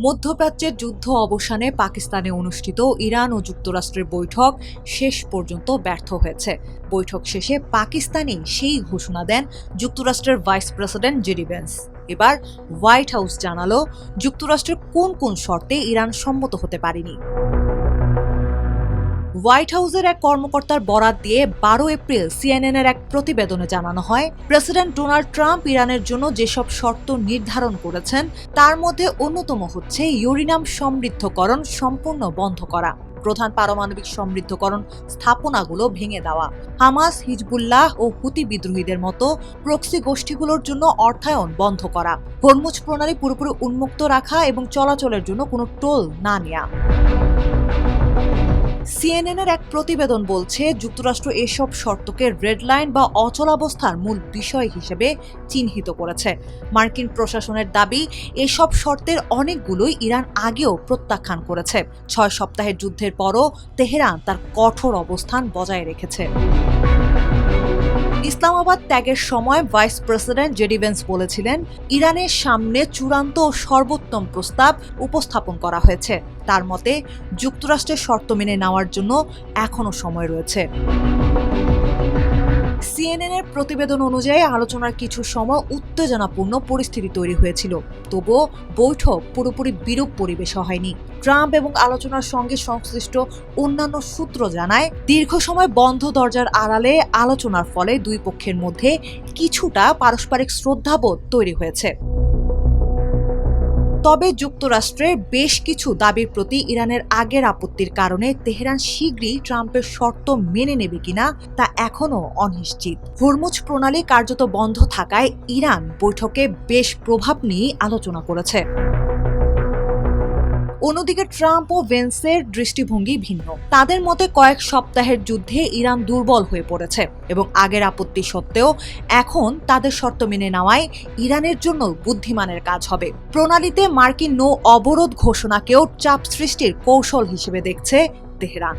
মধ্যপ্রাচ্যের যুদ্ধ অবসানে পাকিস্তানে অনুষ্ঠিত ইরান ও যুক্তরাষ্ট্রের বৈঠক শেষ পর্যন্ত ব্যর্থ হয়েছে। বৈঠক শেষে পাকিস্তানই সেই ঘোষণা দেন যুক্তরাষ্ট্রের ভাইস প্রেসিডেন্ট জেডি ভেন্স। এবার হোয়াইট হাউস জানালো যুক্তরাষ্ট্রের কোন কোন শর্তে ইরান সম্মত হতে পারেনি। হোয়াইট হাউসের এক কর্মকর্তার বরাত দিয়ে 12 এপ্রিল সিএনএন-এর এক প্রতিবেদনে জানানো হয়, প্রেসিডেন্ট ডোনাল্ড ট্রাম্প ইরানের জন্য যেসব শর্ত নির্ধারণ করেছেন তার মধ্যে অন্যতম হচ্ছে ইউরেনিয়াম সমৃদ্ধকরণ সম্পূর্ণ বন্ধ করা, প্রধান পারমাণবিক সমৃদ্ধকরণ স্থাপনাগুলো ভেঙে দেওয়া, হামাস, হিজবুল্লাহ ও হুতি বিদ্রোহীদের মতো প্রক্সি গোষ্ঠীগুলোর জন্য অর্থায়ন বন্ধ করা, হরমুজ প্রণালী পুরোপুরি উন্মুক্ত রাখা এবং চলাচলের জন্য কোনো টোল না নেওয়া। সিএনএন-এর এক প্রতিবেদন বলছে, যুক্তরাষ্ট্র এসব শর্তকে রেড লাইন বা অচলাবস্থার মূল বিষয় হিসেবে চিহ্নিত করেছে। মার্কিন প্রশাসনের দাবি, এসব শর্তের অনেকগুলোই ইরান আগেও প্রত্যাখ্যান করেছে। 6 সপ্তাহের যুদ্ধের পরও তেহরান তার কঠোর অবস্থান বজায় রেখেছে। ইসলামাবাদ ত্যাগের সময় ভাইস প্রেসিডেন্ট জেডি ভেন্স বলেছিলেন, ইরানের সামনে চূড়ান্ত ও সর্বোত্তম প্রস্তাব উপস্থাপন করা হয়েছে। তার মতে, যুক্তরাষ্ট্রের শর্ত মেনে নেওয়ার জন্য এখনো সময় রয়েছে। সিএনএন-এর প্রতিবেদন অনুযায়ী আলোচনার কিছু সময় উত্তেজনাপূর্ণ পরিস্থিতি তৈরি হয়েছিল, তবুও বৈঠক পুরোপুরি বিরূপ পরিবেশে হয়নি। ট্রাম্প এবং আলোচনার সঙ্গে সংশ্লিষ্ট অন্যান্য সূত্র জানায়, দীর্ঘ সময় বন্ধ দরজার আড়ালে আলোচনার ফলে দুই পক্ষের মধ্যে কিছুটা পারস্পরিক শ্রদ্ধাবোধ তৈরি হয়েছে। তবে যুক্তরাষ্ট্রের বেশ কিছু দাবির প্রতি ইরানের আগের আপত্তির কারণে তেহরান শীঘ্রই ট্রাম্পের শর্ত মেনে নেবে কিনা তা এখনও অনিশ্চিত। হরমুজ প্রণালী কার্যত বন্ধ থাকায় ইরান বৈঠকে বেশ প্রভাব নিয়ে আলোচনা করেছে। অন্যদিকে ট্রাম্প ও ভেন্সের দৃষ্টিভঙ্গি ভিন্ন। তাদের মতে কয়েক সপ্তাহের যুদ্ধে ইরান দুর্বল হয়ে পড়েছে এবং আগের আপত্তি সত্ত্বেও এখন তাদের শর্ত মেনে নেওয়ায় ইরানের জন্য বুদ্ধিমানের কাজ হবে। প্রণালীতে মার্কিন নৌ অবরোধ ঘোষণাকেও চাপ সৃষ্টির কৌশল হিসেবে দেখছে তেহরান।